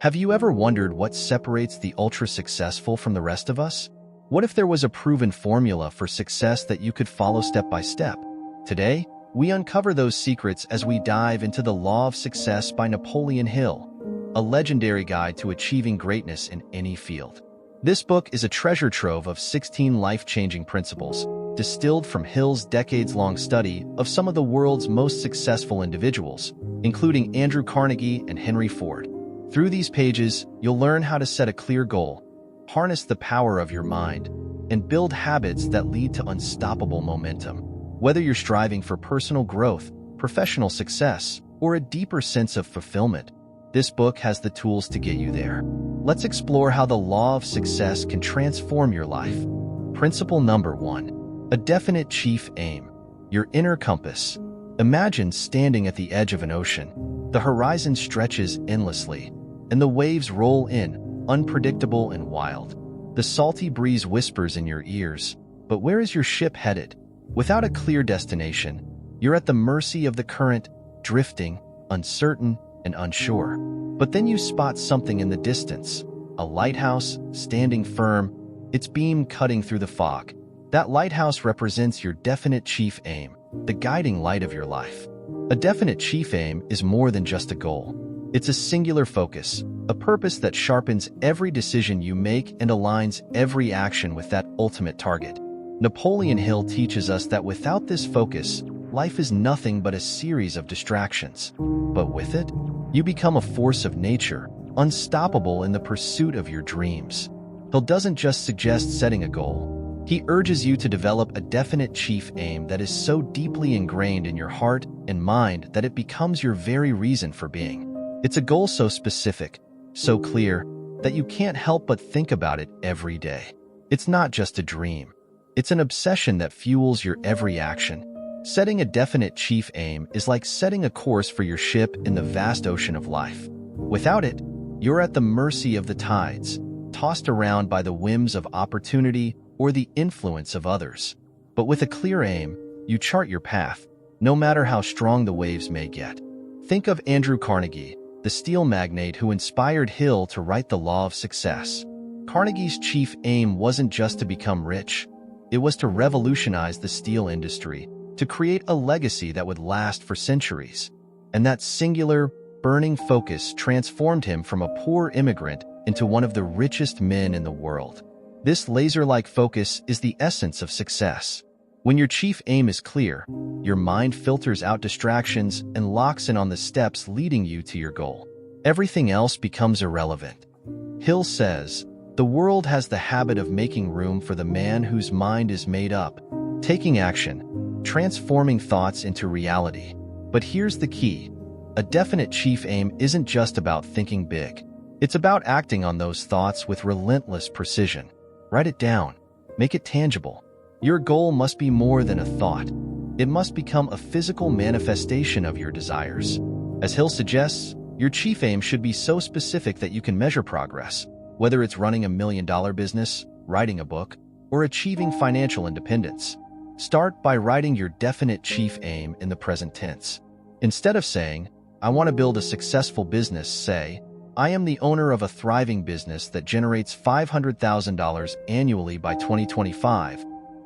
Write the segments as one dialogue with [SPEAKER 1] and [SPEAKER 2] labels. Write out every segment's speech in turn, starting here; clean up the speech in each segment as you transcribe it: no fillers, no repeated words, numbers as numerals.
[SPEAKER 1] Have you ever wondered what separates the ultra-successful from the rest of us? What if there was a proven formula for success that you could follow step by step? Today, we uncover those secrets as we dive into The Law of Success by Napoleon Hill, a legendary guide to achieving greatness in any field. This book is a treasure trove of 16 life-changing principles, distilled from Hill's decades-long study of some of the world's most successful individuals, including Andrew Carnegie and Henry Ford. Through these pages, you'll learn how to set a clear goal, harness the power of your mind, and build habits that lead to unstoppable momentum. Whether you're striving for personal growth, professional success, or a deeper sense of fulfillment, this book has the tools to get you there. Let's explore how the law of success can transform your life. Principle number 1. A definite chief aim. Your inner compass. Imagine standing at the edge of an ocean. The horizon stretches endlessly, and the waves roll in, unpredictable and wild. The salty breeze whispers in your ears, but where is your ship headed? Without a clear destination, you're at the mercy of the current, drifting, uncertain, and unsure. But then you spot something in the distance, a lighthouse standing firm, its beam cutting through the fog. That lighthouse represents your definite chief aim, the guiding light of your life. A definite chief aim is more than just a goal. It's a singular focus, a purpose that sharpens every decision you make and aligns every action with that ultimate target. Napoleon Hill teaches us that without this focus, life is nothing but a series of distractions. But with it, you become a force of nature, unstoppable in the pursuit of your dreams. Hill doesn't just suggest setting a goal. He urges you to develop a definite chief aim that is so deeply ingrained in your heart and mind that it becomes your very reason for being. It's a goal so specific, so clear, that you can't help but think about it every day. It's not just a dream. It's an obsession that fuels your every action. Setting a definite chief aim is like setting a course for your ship in the vast ocean of life. Without it, you're at the mercy of the tides, tossed around by the whims of opportunity or the influence of others. But with a clear aim, you chart your path, no matter how strong the waves may get. Think of Andrew Carnegie, the steel magnate who inspired Hill to write The Law of Success. Carnegie's chief aim wasn't just to become rich. It was to revolutionize the steel industry, to create a legacy that would last for centuries. And that singular, burning focus transformed him from a poor immigrant into one of the richest men in the world. This laser-like focus is the essence of success. When your chief aim is clear, your mind filters out distractions and locks in on the steps leading you to your goal. Everything else becomes irrelevant. Hill says, "The world has the habit of making room for the man whose mind is made up, taking action, transforming thoughts into reality." But here's the key. A definite chief aim isn't just about thinking big. It's about acting on those thoughts with relentless precision. Write it down. Make it tangible. Your goal must be more than a thought. It must become a physical manifestation of your desires. As Hill suggests, your chief aim should be so specific that you can measure progress, whether it's running a $1 million business, writing a book, or achieving financial independence. Start by writing your definite chief aim in the present tense. Instead of saying, "I want to build a successful business," say, "I am the owner of a thriving business that generates $500,000 annually by 2025.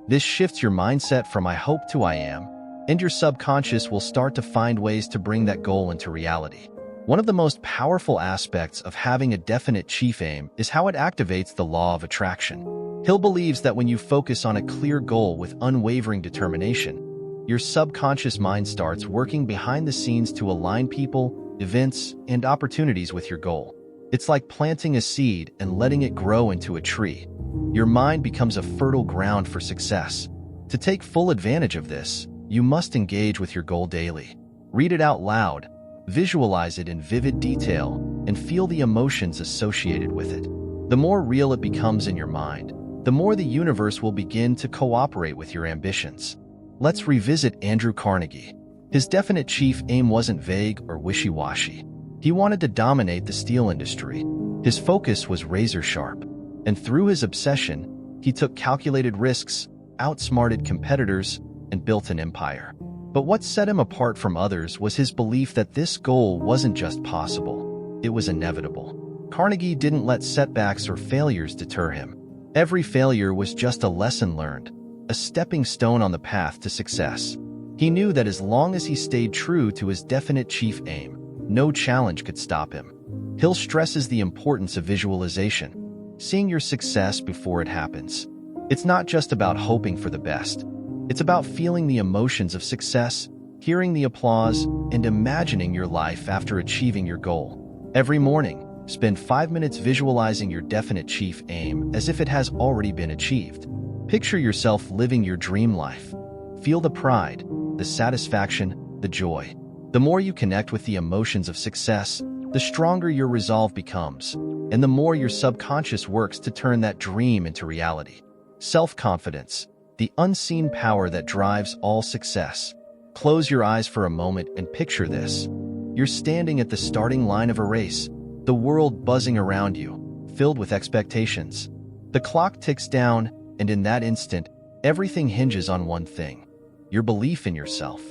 [SPEAKER 1] This shifts your mindset from "I hope" to "I am," and your subconscious will start to find ways to bring that goal into reality. One of the most powerful aspects of having a definite chief aim is how it activates the law of attraction. Hill believes that when you focus on a clear goal with unwavering determination, your subconscious mind starts working behind the scenes to align people, events, and opportunities with your goal. It's like planting a seed and letting it grow into a tree. Your mind becomes a fertile ground for success. To take full advantage of this, you must engage with your goal daily. Read it out loud, visualize it in vivid detail, and feel the emotions associated with it. The more real it becomes in your mind, the more the universe will begin to cooperate with your ambitions. Let's revisit Andrew Carnegie. His definite chief aim wasn't vague or wishy-washy. He wanted to dominate the steel industry. His focus was razor-sharp, and through his obsession, he took calculated risks, outsmarted competitors, and built an empire. But what set him apart from others was his belief that this goal wasn't just possible, it was inevitable. Carnegie didn't let setbacks or failures deter him. Every failure was just a lesson learned, a stepping stone on the path to success. He knew that as long as he stayed true to his definite chief aim, no challenge could stop him. Hill stresses the importance of visualization, seeing your success before it happens. It's not just about hoping for the best. It's about feeling the emotions of success, hearing the applause, and imagining your life after achieving your goal. Every morning, spend 5 minutes visualizing your definite chief aim as if it has already been achieved. Picture yourself living your dream life. Feel the pride, the satisfaction, the joy. The more you connect with the emotions of success, the stronger your resolve becomes, and the more your subconscious works to turn that dream into reality. Self-confidence, the unseen power that drives all success. Close your eyes for a moment and picture this. You're standing at the starting line of a race, the world buzzing around you, filled with expectations. The clock ticks down, and in that instant, everything hinges on one thing: your belief in yourself.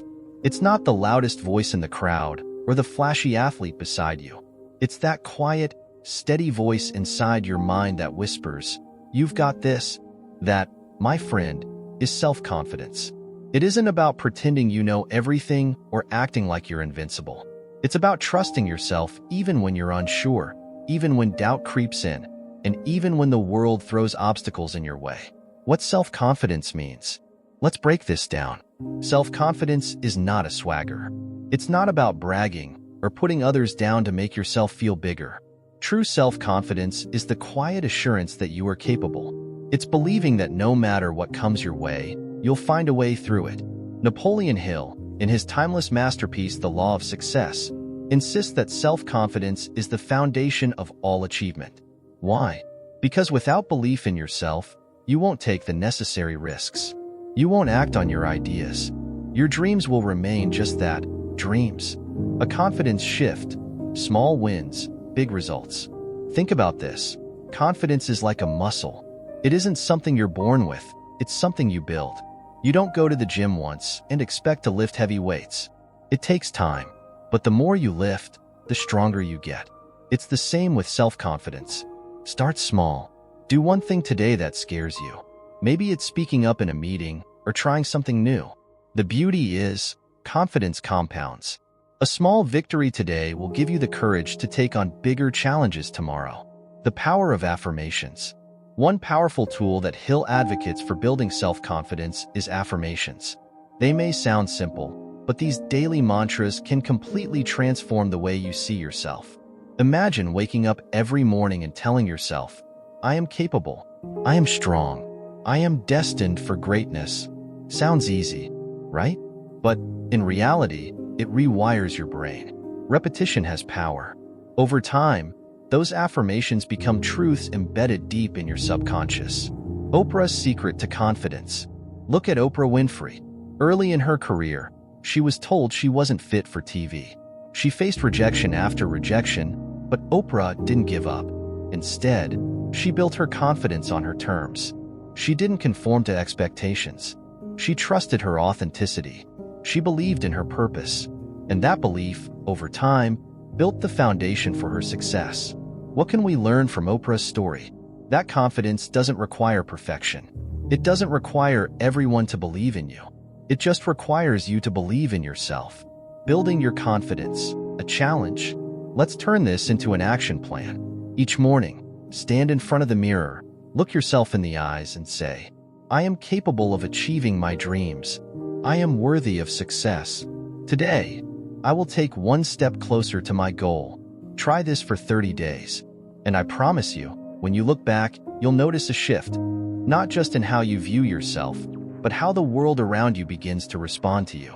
[SPEAKER 1] It's not the loudest voice in the crowd or the flashy athlete beside you. It's that quiet, steady voice inside your mind that whispers, "You've got this." That, my friend, is self-confidence. It isn't about pretending you know everything or acting like you're invincible. It's about trusting yourself even when you're unsure, even when doubt creeps in, and even when the world throws obstacles in your way. What self-confidence means? Let's break this down. Self-confidence is not a swagger. It's not about bragging or putting others down to make yourself feel bigger. True self-confidence is the quiet assurance that you are capable. It's believing that no matter what comes your way, you'll find a way through it. Napoleon Hill, in his timeless masterpiece, The Law of Success, insists that self-confidence is the foundation of all achievement. Why? Because without belief in yourself, you won't take the necessary risks. You won't act on your ideas. Your dreams will remain just that, dreams. A confidence shift, small wins, big results. Think about this. Confidence is like a muscle. It isn't something you're born with, it's something you build. You don't go to the gym once and expect to lift heavy weights. It takes time, but the more you lift, the stronger you get. It's the same with self-confidence. Start small. Do one thing today that scares you. Maybe it's speaking up in a meeting or trying something new. The beauty is, confidence compounds. A small victory today will give you the courage to take on bigger challenges tomorrow. The power of affirmations. One powerful tool that Hill advocates for building self-confidence is affirmations. They may sound simple, but these daily mantras can completely transform the way you see yourself. Imagine waking up every morning and telling yourself, "I am capable. I am strong. I am destined for greatness." Sounds easy, right? But in reality, it rewires your brain. Repetition has power. Over time, those affirmations become truths embedded deep in your subconscious. Oprah's secret to confidence. Look at Oprah Winfrey. Early in her career, she was told she wasn't fit for TV. She faced rejection after rejection, but Oprah didn't give up. Instead, she built her confidence on her terms. She didn't conform to expectations. She trusted her authenticity. She believed in her purpose. And that belief, over time, built the foundation for her success. What can we learn from Oprah's story? That confidence doesn't require perfection. It doesn't require everyone to believe in you. It just requires you to believe in yourself. Building your confidence, a challenge. Let's turn this into an action plan. Each morning, stand in front of the mirror, look yourself in the eyes and say, "I am capable of achieving my dreams. I am worthy of success. Today, I will take one step closer to my goal." Try this for 30 days. And I promise you, when you look back, you'll notice a shift, not just in how you view yourself, but how the world around you begins to respond to you.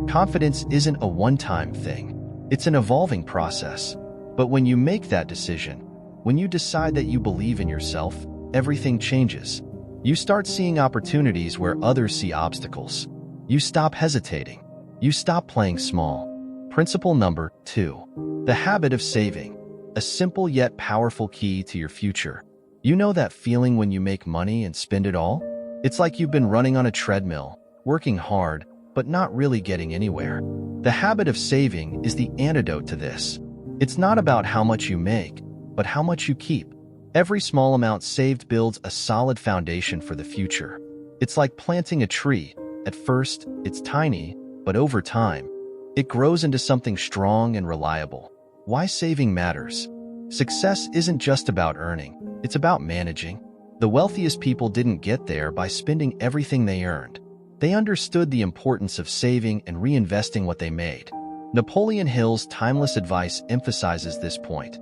[SPEAKER 1] Confidence isn't a one-time thing. It's an evolving process. But when you make that decision, when you decide that you believe in yourself, everything changes. You start seeing opportunities where others see obstacles. You stop hesitating. You stop playing small. Principle number 2. The habit of saving. A simple yet powerful key to your future. You know that feeling when you make money and spend it all? It's like you've been running on a treadmill, working hard, but not really getting anywhere. The habit of saving is the antidote to this. It's not about how much you make. but how much you keep. Every small amount saved builds a solid foundation for the future. It's like planting a tree. At first, it's tiny, but over time, it grows into something strong and reliable. Why saving matters? Success isn't just about earning, it's about managing. The wealthiest people didn't get there by spending everything they earned. They understood the importance of saving and reinvesting what they made. Napoleon Hill's timeless advice emphasizes this point.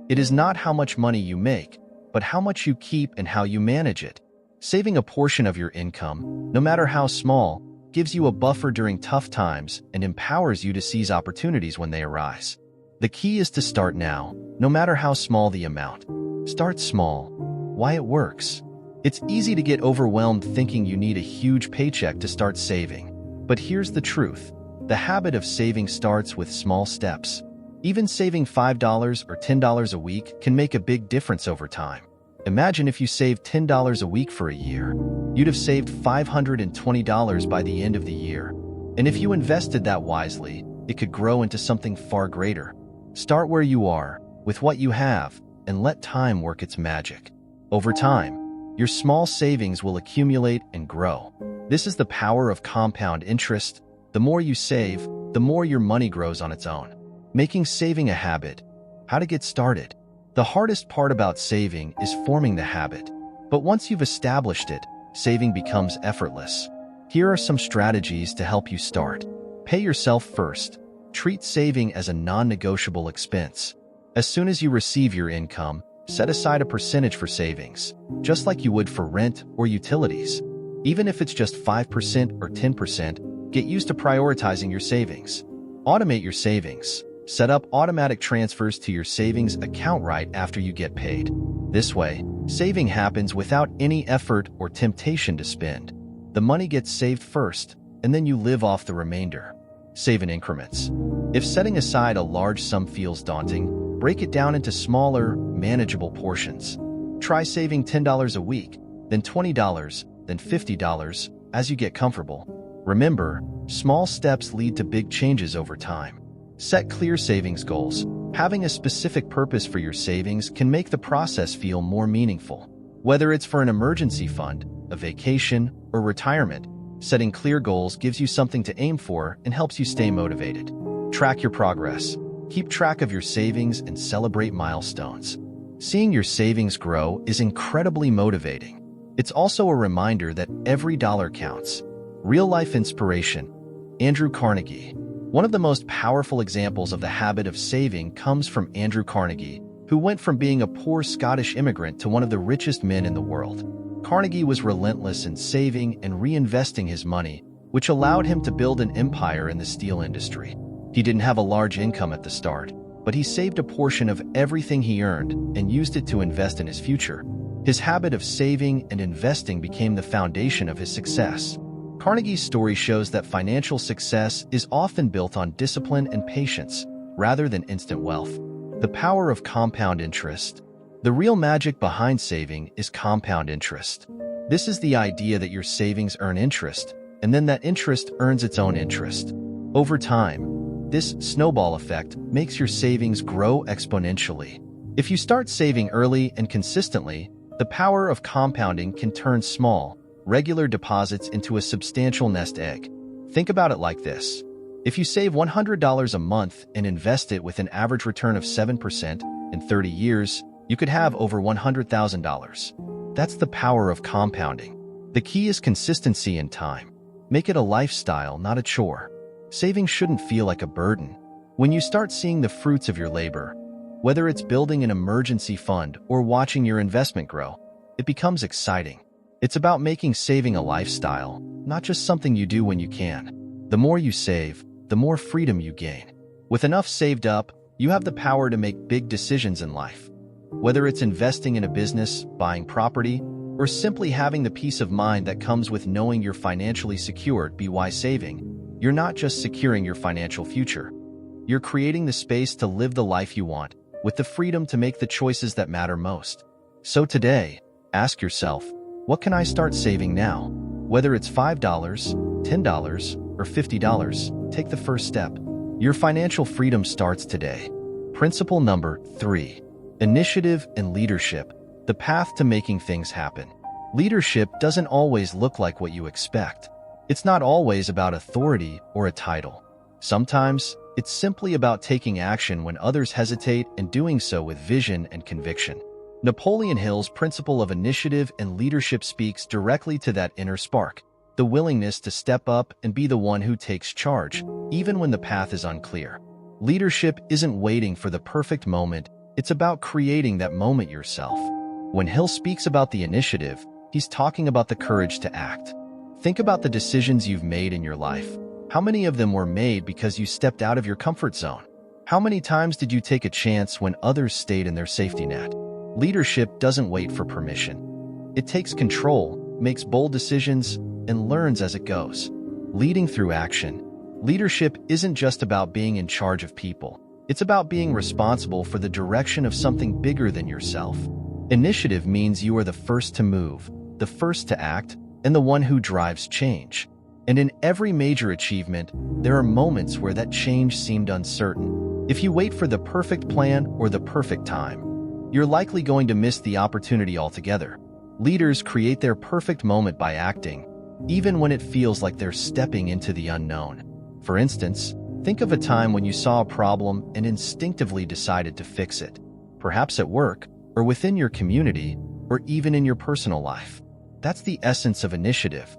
[SPEAKER 1] It is not how much money you make, but how much you keep and how you manage it. Saving a portion of your income, no matter how small, gives you a buffer during tough times and empowers you to seize opportunities when they arise. The key is to start now, no matter how small the amount. Start small. Why it works? It's easy to get overwhelmed thinking you need a huge paycheck to start saving. But here's the truth. The habit of saving starts with small steps. Even saving $5 or $10 a week can make a big difference over time. Imagine if you saved $10 a week for a year. You'd have saved $520 by the end of the year. And if you invested that wisely, it could grow into something far greater. Start where you are, with what you have, and let time work its magic. Over time, your small savings will accumulate and grow. This is the power of compound interest. The more you save, the more your money grows on its own. Making saving a habit. How to get started. The hardest part about saving is forming the habit. But once you've established it, saving becomes effortless. Here are some strategies to help you start. Pay yourself first. Treat saving as a non-negotiable expense. As soon as you receive your income, set aside a percentage for savings, just like you would for rent or utilities. Even if it's just 5% or 10%, get used to prioritizing your savings. Automate your savings. Set up automatic transfers to your savings account right after you get paid. This way, saving happens without any effort or temptation to spend. The money gets saved first, and then you live off the remainder. Save in increments. If setting aside a large sum feels daunting, break it down into smaller, manageable portions. Try saving $10 a week, then $20, then $50 as you get comfortable. Remember, small steps lead to big changes over time. Set clear savings goals. Having a specific purpose for your savings can make the process feel more meaningful. Whether it's for an emergency fund, a vacation, or retirement, setting clear goals gives you something to aim for and helps you stay motivated. Track your progress. Keep track of your savings and celebrate milestones. Seeing your savings grow is incredibly motivating. It's also a reminder that every dollar counts. Real-life inspiration. Andrew Carnegie. One of the most powerful examples of the habit of saving comes from Andrew Carnegie, who went from being a poor Scottish immigrant to one of the richest men in the world. Carnegie was relentless in saving and reinvesting his money, which allowed him to build an empire in the steel industry. He didn't have a large income at the start, but he saved a portion of everything he earned and used it to invest in his future. His habit of saving and investing became the foundation of his success. Carnegie's story shows that financial success is often built on discipline and patience, rather than instant wealth. The power of compound interest. The real magic behind saving is compound interest. This is the idea that your savings earn interest, and then that interest earns its own interest. Over time, this snowball effect makes your savings grow exponentially. If you start saving early and consistently, the power of compounding can turn small, regular deposits into a substantial nest egg. Think about it like this. If you save $100 a month and invest it with an average return of 7% in 30 years, you could have over $100,000. That's the power of compounding. The key is consistency and time. Make it a lifestyle, not a chore. Saving shouldn't feel like a burden. When you start seeing the fruits of your labor, whether it's building an emergency fund or watching your investment grow, it becomes exciting. It's about making saving a lifestyle, not just something you do when you can. The more you save, the more freedom you gain. With enough saved up, you have the power to make big decisions in life. Whether it's investing in a business, buying property, or simply having the peace of mind that comes with knowing you're financially secured by saving, you're not just securing your financial future. You're creating the space to live the life you want, with the freedom to make the choices that matter most. So today, ask yourself, what can I start saving now? Whether it's $5, $10, or $50, take the first step. Your financial freedom starts today. Principle number 3. Initiative and leadership, the path to making things happen. Leadership doesn't always look like what you expect. It's not always about authority or a title. Sometimes, it's simply about taking action when others hesitate and doing so with vision and conviction. Napoleon Hill's principle of initiative and leadership speaks directly to that inner spark, the willingness to step up and be the one who takes charge, even when the path is unclear. Leadership isn't waiting for the perfect moment, it's about creating that moment yourself. When Hill speaks about the initiative, he's talking about the courage to act. Think about the decisions you've made in your life. How many of them were made because you stepped out of your comfort zone? How many times did you take a chance when others stayed in their safety net? Leadership doesn't wait for permission. It takes control, makes bold decisions, and learns as it goes. Leading through action. Leadership isn't just about being in charge of people. It's about being responsible for the direction of something bigger than yourself. Initiative means you are the first to move, the first to act, and the one who drives change. And in every major achievement, there are moments where that change seemed uncertain. If you wait for the perfect plan or the perfect time, you're likely going to miss the opportunity altogether. Leaders create their perfect moment by acting, even when it feels like they're stepping into the unknown. For instance, think of a time when you saw a problem and instinctively decided to fix it, perhaps at work, or within your community, or even in your personal life. That's the essence of initiative.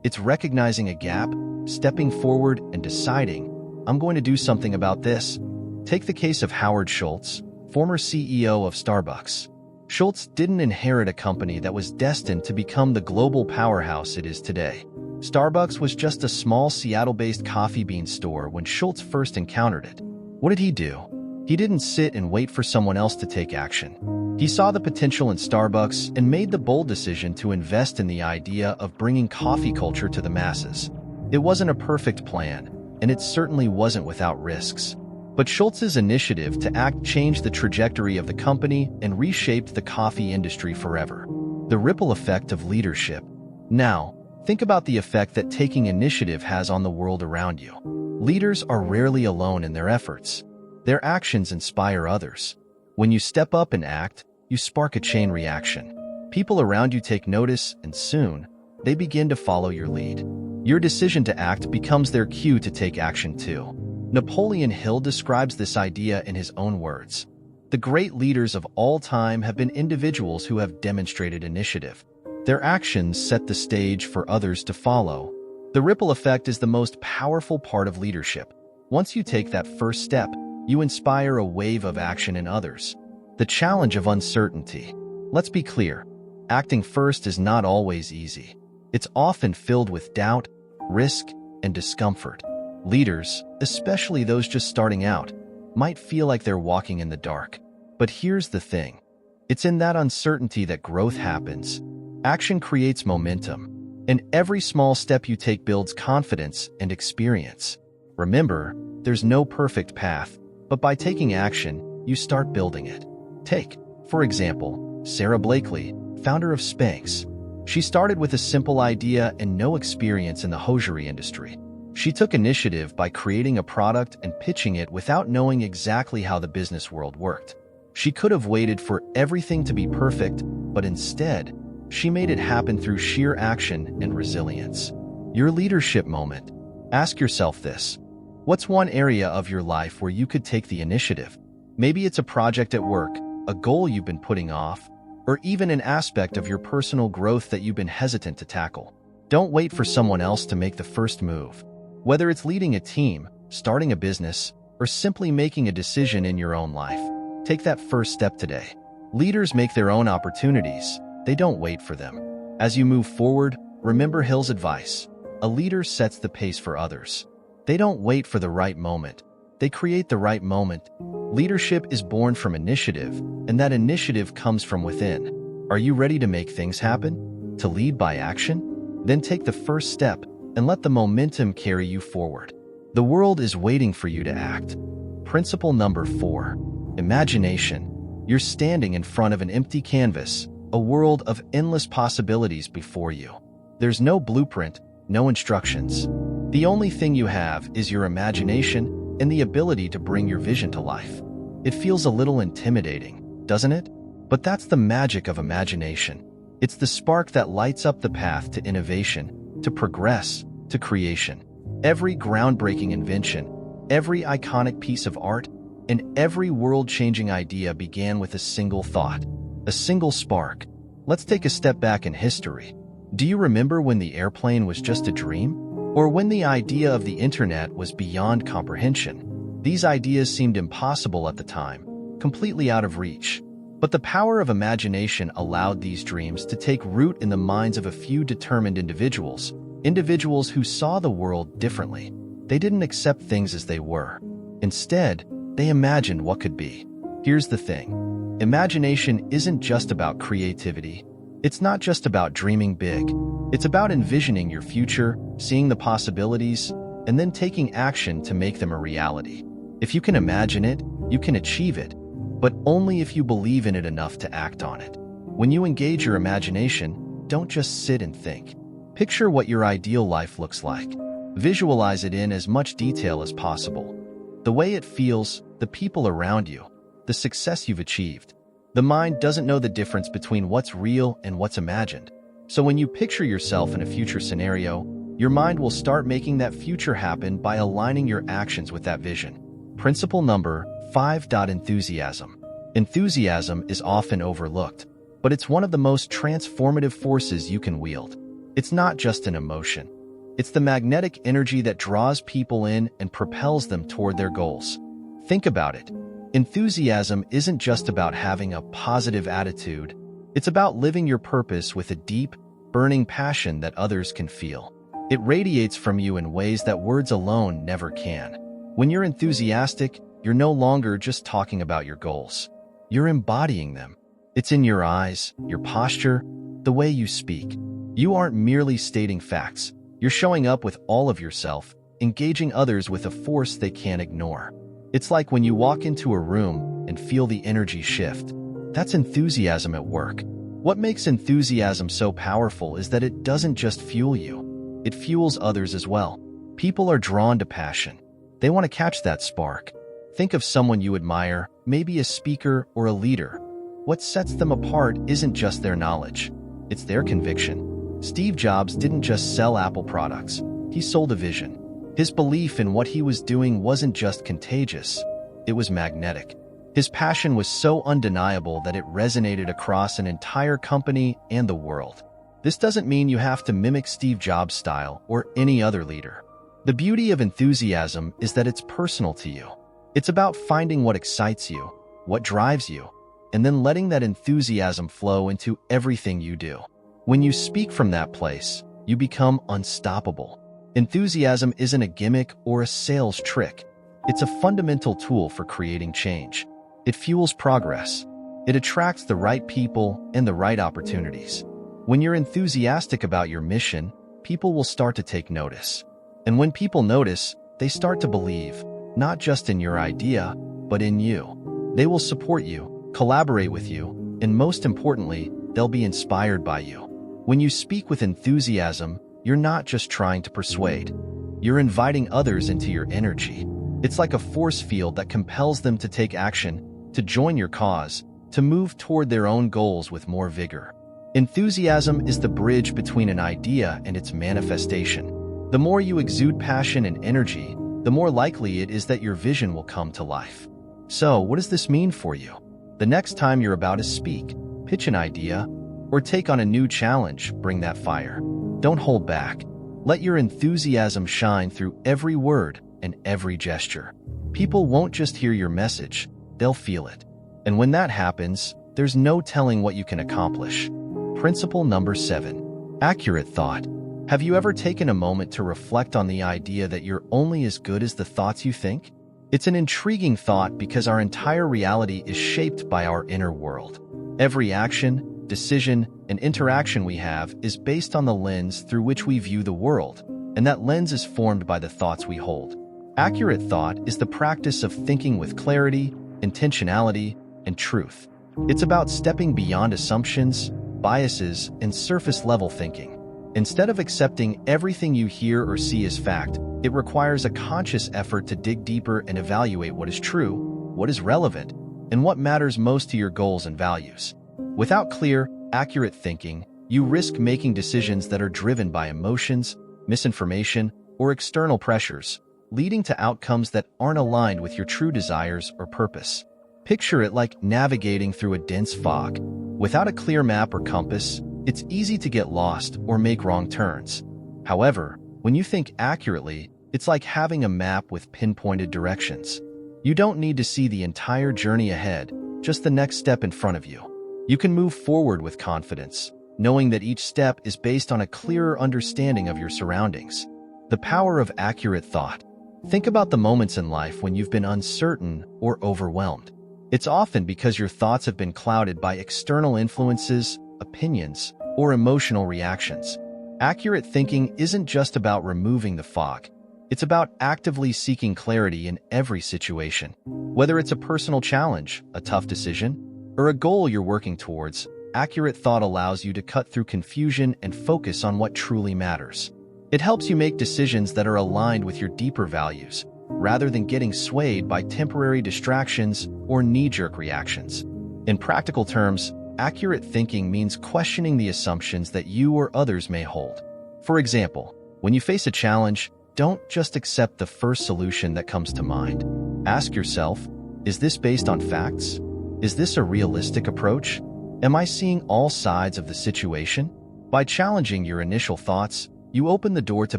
[SPEAKER 1] It's recognizing a gap, stepping forward, and deciding, I'm going to do something about this. Take the case of Howard Schultz, former CEO of Starbucks. Schultz didn't inherit a company that was destined to become the global powerhouse it is today. Starbucks was just a small Seattle-based coffee bean store when Schultz first encountered it. What did he do? He didn't sit and wait for someone else to take action. He saw the potential in Starbucks and made the bold decision to invest in the idea of bringing coffee culture to the masses. It wasn't a perfect plan, and it certainly wasn't without risks. But Schultz's initiative to act changed the trajectory of the company and reshaped the coffee industry forever. The ripple effect of leadership. Now, think about the effect that taking initiative has on the world around you. Leaders are rarely alone in their efforts. Their actions inspire others. When you step up and act, you spark a chain reaction. People around you take notice, and soon, they begin to follow your lead. Your decision to act becomes their cue to take action too. Napoleon Hill describes this idea in his own words. The great leaders of all time have been individuals who have demonstrated initiative. Their actions set the stage for others to follow. The ripple effect is the most powerful part of leadership. Once you take that first step, you inspire a wave of action in others. The challenge of uncertainty. Let's be clear, acting first is not always easy. It's often filled with doubt, risk, and discomfort. Leaders, especially those just starting out, might feel like they're walking in the dark. But here's the thing. It's in that uncertainty that growth happens. Action creates momentum, and every small step you take builds confidence and experience. Remember, there's no perfect path, but by taking action, you start building it. Take, for example, Sarah Blakely, founder of Spanx. She started with a simple idea and no experience in the hosiery industry. She took initiative by creating a product and pitching it without knowing exactly how the business world worked. She could have waited for everything to be perfect, but instead, she made it happen through sheer action and resilience. Your leadership moment. Ask yourself this. What's one area of your life where you could take the initiative? Maybe it's a project at work, a goal you've been putting off, or even an aspect of your personal growth that you've been hesitant to tackle. Don't wait for someone else to make the first move. Whether it's leading a team, starting a business, or simply making a decision in your own life, take that first step today. Leaders make their own opportunities. They don't wait for them. As you move forward, remember Hill's advice. A leader sets the pace for others. They don't wait for the right moment. They create the right moment. Leadership is born from initiative, and that initiative comes from within. Are you ready to make things happen? To lead by action? Then take the first step and let the momentum carry you forward. The world is waiting for you to act. Principle number 4. Imagination. You're standing in front of an empty canvas, a world of endless possibilities before you. There's no blueprint, no instructions. The only thing you have is your imagination and the ability to bring your vision to life. It feels a little intimidating, doesn't it? But that's the magic of imagination. It's the spark that lights up the path to innovation, to progress, to creation. Every groundbreaking invention, every iconic piece of art, and every world-changing idea began with a single thought, a single spark. Let's take a step back in history. Do you remember when the airplane was just a dream? Or when the idea of the internet was beyond comprehension? These ideas seemed impossible at the time, completely out of reach. But the power of imagination allowed these dreams to take root in the minds of a few determined individuals who saw the world differently. They didn't accept things as they were. Instead, they imagined what could be. Here's the thing. Imagination isn't just about creativity. It's not just about dreaming big. It's about envisioning your future, seeing the possibilities, and then taking action to make them a reality. If you can imagine it, you can achieve it, but only if you believe in it enough to act on it. When you engage your imagination, don't just sit and think. Picture what your ideal life looks like. Visualize it in as much detail as possible. The way it feels, the people around you, the success you've achieved. The mind doesn't know the difference between what's real and what's imagined. So when you picture yourself in a future scenario, your mind will start making that future happen by aligning your actions with that vision. Principle number 5. Enthusiasm. Enthusiasm is often overlooked, but it's one of the most transformative forces you can wield. It's not just an emotion. It's the magnetic energy that draws people in and propels them toward their goals. Think about it. Enthusiasm isn't just about having a positive attitude. It's about living your purpose with a deep, burning passion that others can feel. It radiates from you in ways that words alone never can. When you're enthusiastic, you're no longer just talking about your goals. You're embodying them. It's in your eyes, your posture, the way you speak. You aren't merely stating facts. You're showing up with all of yourself, engaging others with a force they can't ignore. It's like when you walk into a room and feel the energy shift. That's enthusiasm at work. What makes enthusiasm so powerful is that it doesn't just fuel you. It fuels others as well. People are drawn to passion. They want to catch that spark. Think of someone you admire, maybe a speaker or a leader. What sets them apart isn't just their knowledge. It's their conviction. Steve Jobs didn't just sell Apple products. He sold a vision. His belief in what he was doing wasn't just contagious. It was magnetic. His passion was so undeniable that it resonated across an entire company and the world. This doesn't mean you have to mimic Steve Jobs' style or any other leader. The beauty of enthusiasm is that it's personal to you. It's about finding what excites you, what drives you, and then letting that enthusiasm flow into everything you do. When you speak from that place, you become unstoppable. Enthusiasm isn't a gimmick or a sales trick. It's a fundamental tool for creating change. It fuels progress. It attracts the right people and the right opportunities. When you're enthusiastic about your mission, people will start to take notice. And when people notice, they start to believe, not just in your idea, but in you. They will support you, collaborate with you, and most importantly, they'll be inspired by you. When you speak with enthusiasm, you're not just trying to persuade. You're inviting others into your energy. It's like a force field that compels them to take action, to join your cause, to move toward their own goals with more vigor. Enthusiasm is the bridge between an idea and its manifestation. The more you exude passion and energy, the more likely it is that your vision will come to life. So, what does this mean for you? The next time you're about to speak, pitch an idea, or take on a new challenge, bring that fire. Don't hold back. Let your enthusiasm shine through every word and every gesture. People won't just hear your message, they'll feel it. And when that happens, there's no telling what you can accomplish. Principle number 7. Accurate thought. Have you ever taken a moment to reflect on the idea that you're only as good as the thoughts you think? It's an intriguing thought because our entire reality is shaped by our inner world. Every action, decision, and interaction we have is based on the lens through which we view the world, and that lens is formed by the thoughts we hold. Accurate thought is the practice of thinking with clarity, intentionality, and truth. It's about stepping beyond assumptions, biases, and surface-level thinking. Instead of accepting everything you hear or see as fact, it requires a conscious effort to dig deeper and evaluate what is true, what is relevant, and what matters most to your goals and values. Without clear, accurate thinking, you risk making decisions that are driven by emotions, misinformation, or external pressures, leading to outcomes that aren't aligned with your true desires or purpose. Picture it like navigating through a dense fog. Without a clear map or compass, it's easy to get lost or make wrong turns. However, when you think accurately, it's like having a map with pinpointed directions. You don't need to see the entire journey ahead, just the next step in front of you. You can move forward with confidence, knowing that each step is based on a clearer understanding of your surroundings. The power of accurate thought. Think about the moments in life when you've been uncertain or overwhelmed. It's often because your thoughts have been clouded by external influences, opinions, or emotional reactions. Accurate thinking isn't just about removing the fog. It's about actively seeking clarity in every situation. Whether it's a personal challenge, a tough decision, or a goal you're working towards, accurate thought allows you to cut through confusion and focus on what truly matters. It helps you make decisions that are aligned with your deeper values, rather than getting swayed by temporary distractions or knee-jerk reactions. In practical terms, accurate thinking means questioning the assumptions that you or others may hold. For example, when you face a challenge, don't just accept the first solution that comes to mind. Ask yourself, is this based on facts? Is this a realistic approach? Am I seeing all sides of the situation? By challenging your initial thoughts, you open the door to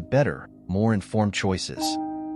[SPEAKER 1] better, more informed choices.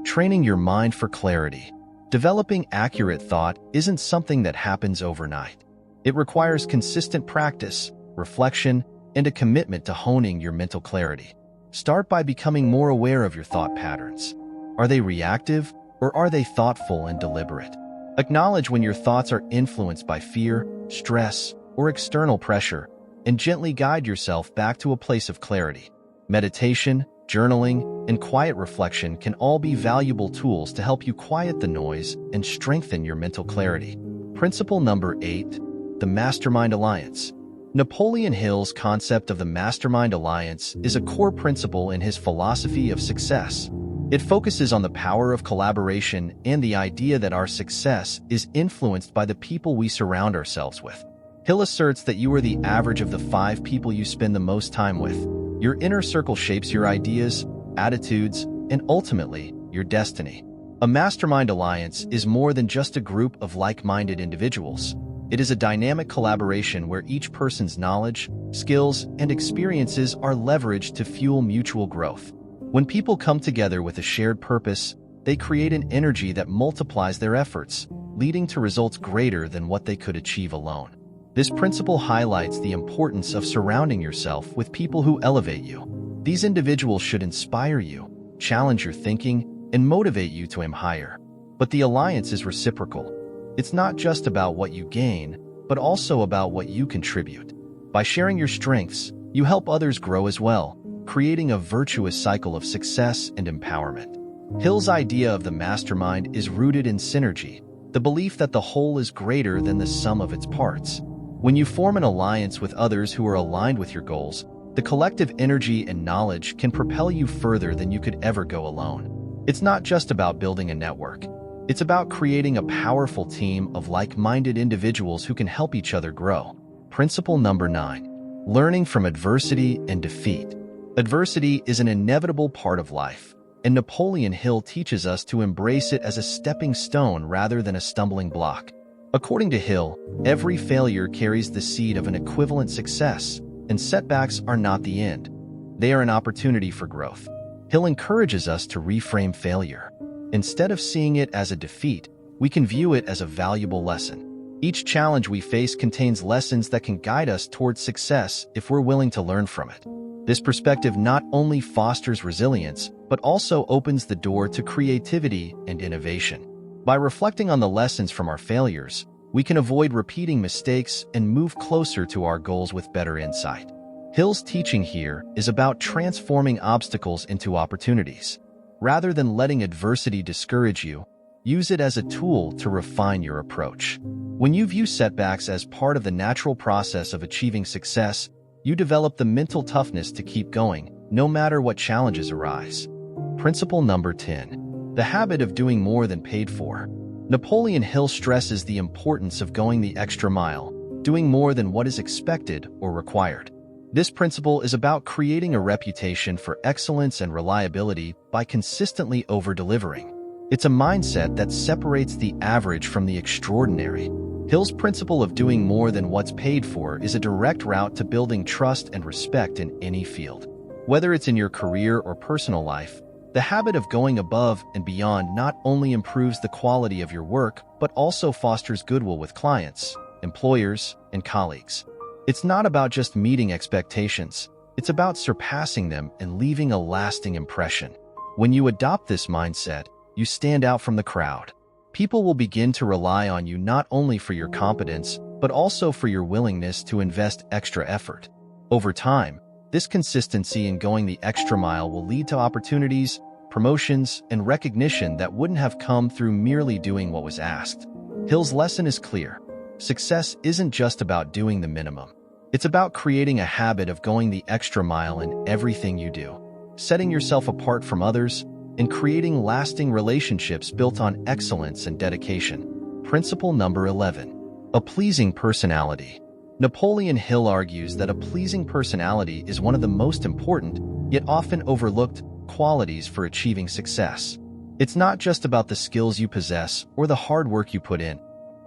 [SPEAKER 1] Training your mind for clarity. Developing accurate thought isn't something that happens overnight. It requires consistent practice, reflection, and a commitment to honing your mental clarity. Start by becoming more aware of your thought patterns. Are they reactive, or are they thoughtful and deliberate? Acknowledge when your thoughts are influenced by fear, stress, or external pressure, and gently guide yourself back to a place of clarity. Meditation, journaling, and quiet reflection can all be valuable tools to help you quiet the noise and strengthen your mental clarity. Principle number 8, the Mastermind Alliance. Napoleon Hill's concept of the Mastermind Alliance is a core principle in his philosophy of success. It focuses on the power of collaboration and the idea that our success is influenced by the people we surround ourselves with. Hill asserts that you are the average of the 5 people you spend the most time with. Your inner circle shapes your ideas, attitudes, and ultimately, your destiny. A mastermind alliance is more than just a group of like-minded individuals. It is a dynamic collaboration where each person's knowledge, skills, and experiences are leveraged to fuel mutual growth. When people come together with a shared purpose, they create an energy that multiplies their efforts, leading to results greater than what they could achieve alone. This principle highlights the importance of surrounding yourself with people who elevate you. These individuals should inspire you, challenge your thinking, and motivate you to aim higher. But the alliance is reciprocal. It's not just about what you gain, but also about what you contribute. By sharing your strengths, you help others grow as well, creating a virtuous cycle of success and empowerment. Hill's idea of the mastermind is rooted in synergy, the belief that the whole is greater than the sum of its parts. When you form an alliance with others who are aligned with your goals, the collective energy and knowledge can propel you further than you could ever go alone. It's not just about building a network. It's about creating a powerful team of like-minded individuals who can help each other grow. Principle number 9, learning from adversity and defeat. Adversity is an inevitable part of life, and Napoleon Hill teaches us to embrace it as a stepping stone rather than a stumbling block. According to Hill, every failure carries the seed of an equivalent success, and setbacks are not the end. They are an opportunity for growth. Hill encourages us to reframe failure. Instead of seeing it as a defeat, we can view it as a valuable lesson. Each challenge we face contains lessons that can guide us towards success if we're willing to learn from it. This perspective not only fosters resilience, but also opens the door to creativity and innovation. By reflecting on the lessons from our failures, we can avoid repeating mistakes and move closer to our goals with better insight. Hill's teaching here is about transforming obstacles into opportunities. Rather than letting adversity discourage you, use it as a tool to refine your approach. When you view setbacks as part of the natural process of achieving success, you develop the mental toughness to keep going, no matter what challenges arise. Principle number 10, the habit of doing more than paid for. Napoleon Hill stresses the importance of going the extra mile, doing more than what is expected or required. This principle is about creating a reputation for excellence and reliability by consistently over-delivering. It's a mindset that separates the average from the extraordinary. Hill's principle of doing more than what's paid for is a direct route to building trust and respect in any field. Whether it's in your career or personal life, the habit of going above and beyond not only improves the quality of your work, but also fosters goodwill with clients, employers, and colleagues. It's not about just meeting expectations. It's about surpassing them and leaving a lasting impression. When you adopt this mindset, you stand out from the crowd. People will begin to rely on you not only for your competence, but also for your willingness to invest extra effort. Over time, this consistency in going the extra mile will lead to opportunities, promotions, and recognition that wouldn't have come through merely doing what was asked. Hill's lesson is clear. Success isn't just about doing the minimum. It's about creating a habit of going the extra mile in everything you do, setting yourself apart from others, and creating lasting relationships built on excellence and dedication. Principle number 11. A pleasing personality. Napoleon Hill argues that a pleasing personality is one of the most important, yet often overlooked, qualities for achieving success. It's not just about the skills you possess or the hard work you put in.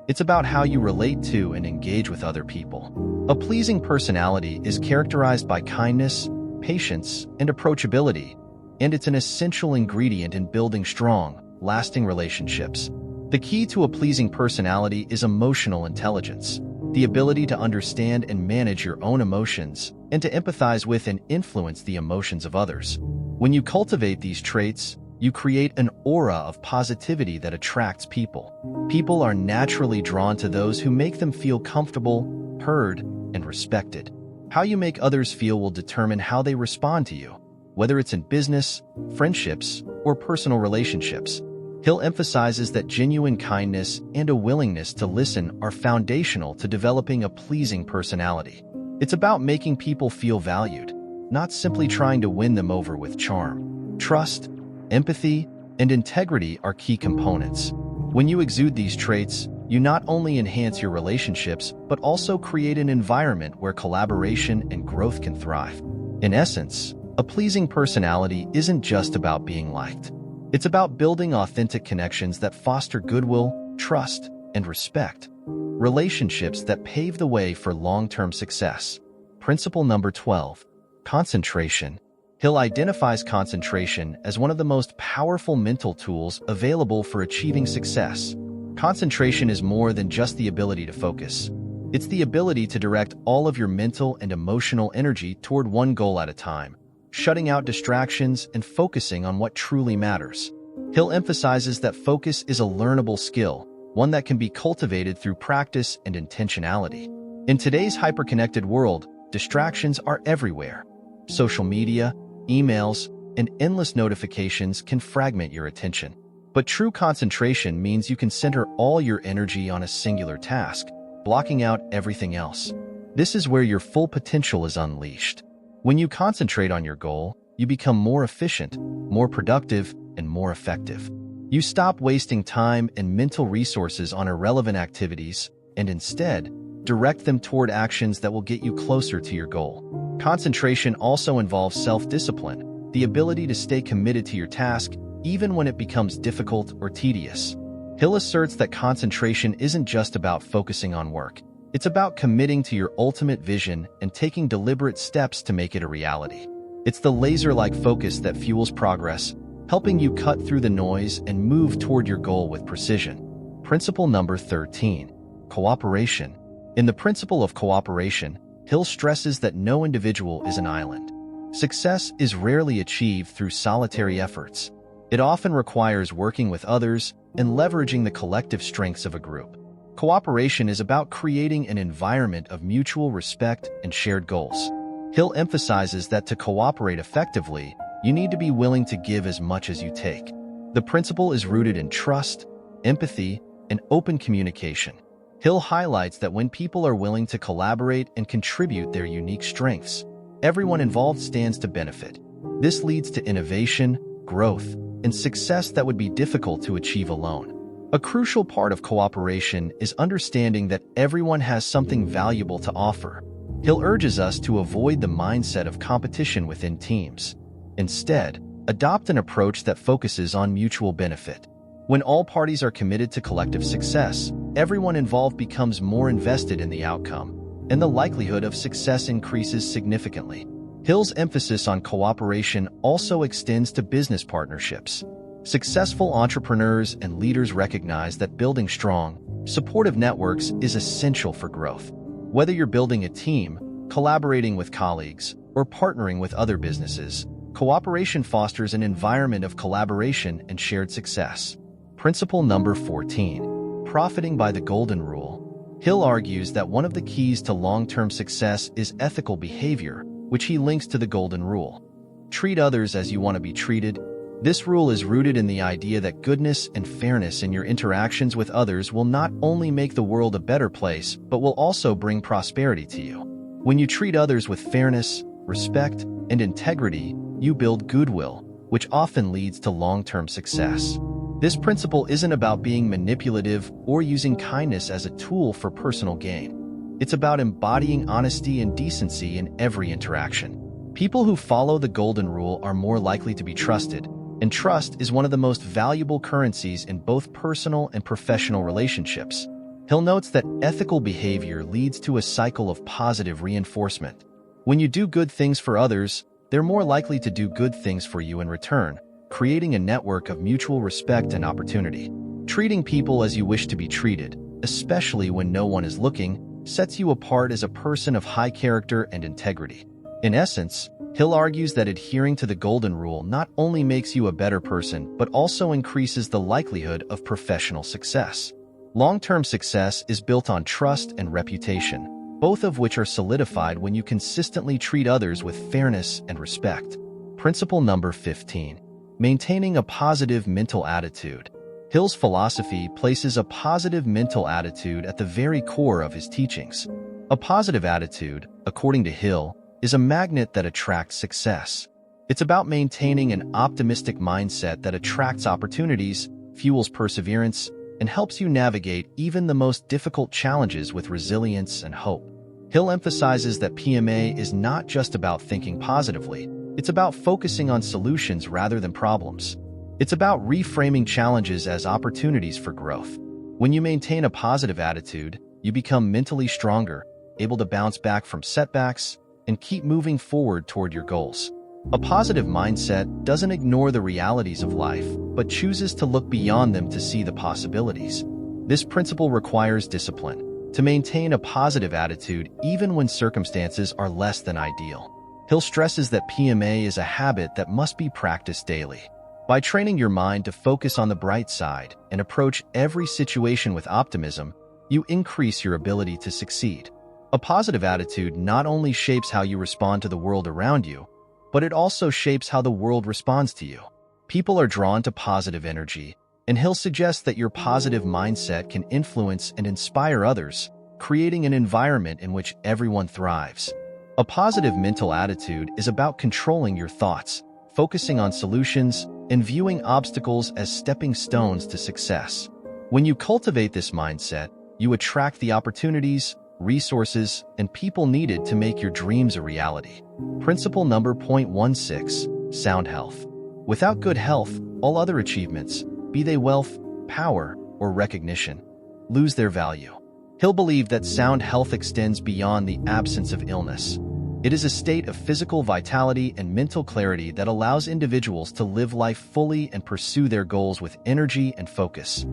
[SPEAKER 1] It's about how you relate to and engage with other people. A pleasing personality is characterized by kindness, patience, and approachability, and it's an essential ingredient in building strong, lasting relationships. The key to a pleasing personality is emotional intelligence, the ability to understand and manage your own emotions, and to empathize with and influence the emotions of others. When you cultivate these traits, you create an aura of positivity that attracts people. People are naturally drawn to those who make them feel comfortable, heard, and respected. How you make others feel will determine how they respond to you, whether it's in business, friendships, or personal relationships. Hill emphasizes that genuine kindness and a willingness to listen are foundational to developing a pleasing personality. It's about making people feel valued, not simply trying to win them over with charm. Trust, empathy, and integrity are key components. When you exude these traits, you not only enhance your relationships, but also create an environment where collaboration and growth can thrive. In essence, a pleasing personality isn't just about being liked. It's about building authentic connections that foster goodwill, trust, and respect. Relationships that pave the way for long-term success. Principle number 12. Concentration. Hill identifies concentration as one of the most powerful mental tools available for achieving success. Concentration is more than just the ability to focus. It's the ability to direct all of your mental and emotional energy toward one goal at a time, shutting out distractions and focusing on what truly matters. Hill emphasizes that focus is a learnable skill, one that can be cultivated through practice and intentionality. In today's hyper-connected world, distractions are everywhere. Social media, emails, and endless notifications can fragment your attention. But true concentration means you can center all your energy on a singular task, blocking out everything else. This is where your full potential is unleashed. When you concentrate on your goal, you become more efficient, more productive, and more effective. You stop wasting time and mental resources on irrelevant activities, and instead, direct them toward actions that will get you closer to your goal. Concentration also involves self-discipline, the ability to stay committed to your task even when it becomes difficult or tedious. Hill asserts that concentration isn't just about focusing on work. It's about committing to your ultimate vision and taking deliberate steps to make it a reality. It's the laser-like focus that fuels progress, helping you cut through the noise and move toward your goal with precision. Principle number 13. Cooperation. In the principle of cooperation, Hill stresses that no individual is an island. Success is rarely achieved through solitary efforts. It often requires working with others and leveraging the collective strengths of a group. Cooperation is about creating an environment of mutual respect and shared goals. Hill emphasizes that to cooperate effectively, you need to be willing to give as much as you take. The principle is rooted in trust, empathy, and open communication. Hill highlights that when people are willing to collaborate and contribute their unique strengths, everyone involved stands to benefit. This leads to innovation, growth, and success that would be difficult to achieve alone. A crucial part of cooperation is understanding that everyone has something valuable to offer. Hill urges us to avoid the mindset of competition within teams. Instead, adopt an approach that focuses on mutual benefit. When all parties are committed to collective success, everyone involved becomes more invested in the outcome, and the likelihood of success increases significantly. Hill's emphasis on cooperation also extends to business partnerships. Successful entrepreneurs and leaders recognize that building strong, supportive networks is essential for growth. Whether you're building a team, collaborating with colleagues, or partnering with other businesses, cooperation fosters an environment of collaboration and shared success. Principle number 14. Profiting by the Golden Rule. Hill argues that one of the keys to long-term success is ethical behavior, which he links to the Golden Rule. Treat others as you want to be treated. This rule is rooted in the idea that goodness and fairness in your interactions with others will not only make the world a better place, but will also bring prosperity to you. When you treat others with fairness, respect, and integrity, you build goodwill, which often leads to long-term success. This principle isn't about being manipulative or using kindness as a tool for personal gain. It's about embodying honesty and decency in every interaction. People who follow the Golden Rule are more likely to be trusted, and trust is one of the most valuable currencies in both personal and professional relationships. Hill notes that ethical behavior leads to a cycle of positive reinforcement. When you do good things for others, they're more likely to do good things for you in return, creating a network of mutual respect and opportunity. Treating people as you wish to be treated, especially when no one is looking, sets you apart as a person of high character and integrity. In essence, Hill argues that adhering to the Golden Rule not only makes you a better person, but also increases the likelihood of professional success. Long-term success is built on trust and reputation, both of which are solidified when you consistently treat others with fairness and respect. Principle number 15. Maintaining a positive mental attitude. Hill's philosophy places a positive mental attitude at the very core of his teachings. A positive attitude, according to Hill, is a magnet that attracts success. It's about maintaining an optimistic mindset that attracts opportunities, fuels perseverance, and helps you navigate even the most difficult challenges with resilience and hope. Hill emphasizes that PMA is not just about thinking positively, it's about focusing on solutions rather than problems. It's about reframing challenges as opportunities for growth. When you maintain a positive attitude, you become mentally stronger, able to bounce back from setbacks, and keep moving forward toward your goals. A positive mindset doesn't ignore the realities of life, but chooses to look beyond them to see the possibilities. This principle requires discipline, to maintain a positive attitude even when circumstances are less than ideal. Hill stresses that PMA is a habit that must be practiced daily. By training your mind to focus on the bright side and approach every situation with optimism, you increase your ability to succeed. A positive attitude not only shapes how you respond to the world around you, but it also shapes how the world responds to you. People are drawn to positive energy, and Hill suggests that your positive mindset can influence and inspire others, creating an environment in which everyone thrives. A positive mental attitude is about controlling your thoughts, focusing on solutions, and viewing obstacles as stepping stones to success. When you cultivate this mindset, you attract the opportunities, resources, and people needed to make your dreams a reality. Principle number 16. Sound health. Without good health, all other achievements, be they wealth, power, or recognition, lose their value. Hill believed that sound health extends beyond the absence of illness. It is a state of physical vitality and mental clarity that allows individuals to live life fully and pursue their goals with energy and focus.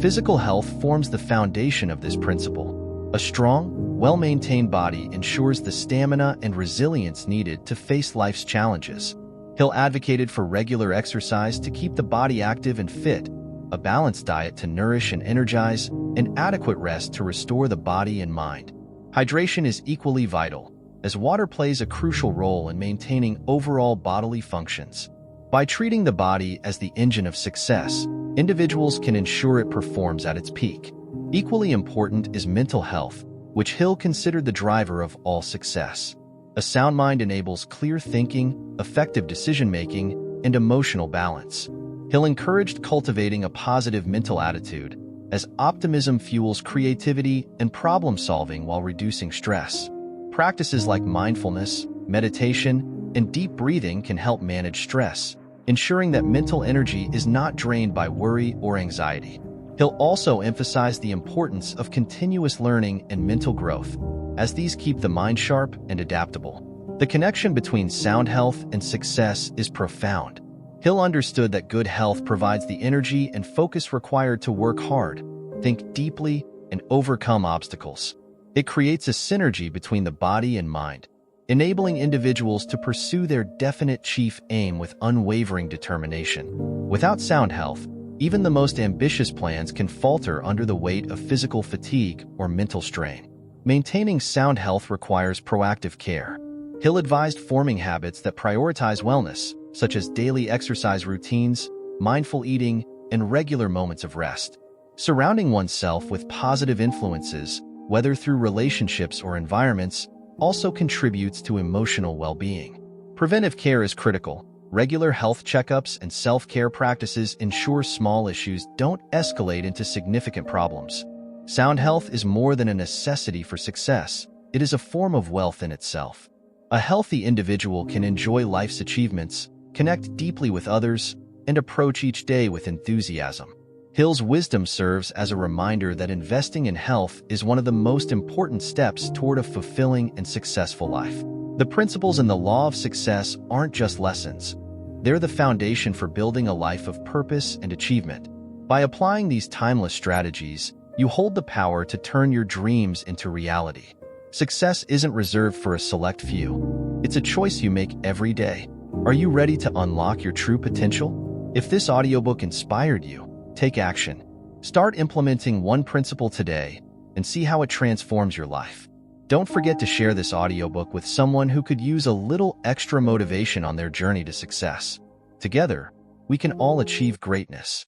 [SPEAKER 1] Physical health forms the foundation of this principle. A strong, well-maintained body ensures the stamina and resilience needed to face life's challenges. Hill advocated for regular exercise to keep the body active and fit, a balanced diet to nourish and energize, and adequate rest to restore the body and mind. Hydration is equally vital, as water plays a crucial role in maintaining overall bodily functions. By treating the body as the engine of success, individuals can ensure it performs at its peak. Equally important is mental health, which Hill considered the driver of all success. A sound mind enables clear thinking, effective decision-making, and emotional balance. Hill encouraged cultivating a positive mental attitude, as optimism fuels creativity and problem-solving while reducing stress. Practices like mindfulness, meditation, and deep breathing can help manage stress, ensuring that mental energy is not drained by worry or anxiety. He'll also emphasize the importance of continuous learning and mental growth, as these keep the mind sharp and adaptable. The connection between sound health and success is profound. Hill understood that good health provides the energy and focus required to work hard, think deeply, and overcome obstacles. It creates a synergy between the body and mind, enabling individuals to pursue their definite chief aim with unwavering determination. Without sound health, even the most ambitious plans can falter under the weight of physical fatigue or mental strain. Maintaining sound health requires proactive care. Hill advised forming habits that prioritize wellness, such as daily exercise routines, mindful eating, and regular moments of rest. Surrounding oneself with positive influences, whether through relationships or environments, also contributes to emotional well-being. Preventive care is critical. Regular health checkups and self-care practices ensure small issues don't escalate into significant problems. Sound health is more than a necessity for success. It is a form of wealth in itself. A healthy individual can enjoy life's achievements, connect deeply with others, and approach each day with enthusiasm. Hill's wisdom serves as a reminder that investing in health is one of the most important steps toward a fulfilling and successful life. The principles in the law of success aren't just lessons. They're the foundation for building a life of purpose and achievement. By applying these timeless strategies, you hold the power to turn your dreams into reality. Success isn't reserved for a select few. It's a choice you make every day. Are you ready to unlock your true potential? If this audiobook inspired you, take action. Start implementing one principle today and see how it transforms your life. Don't forget to share this audiobook with someone who could use a little extra motivation on their journey to success. Together, we can all achieve greatness.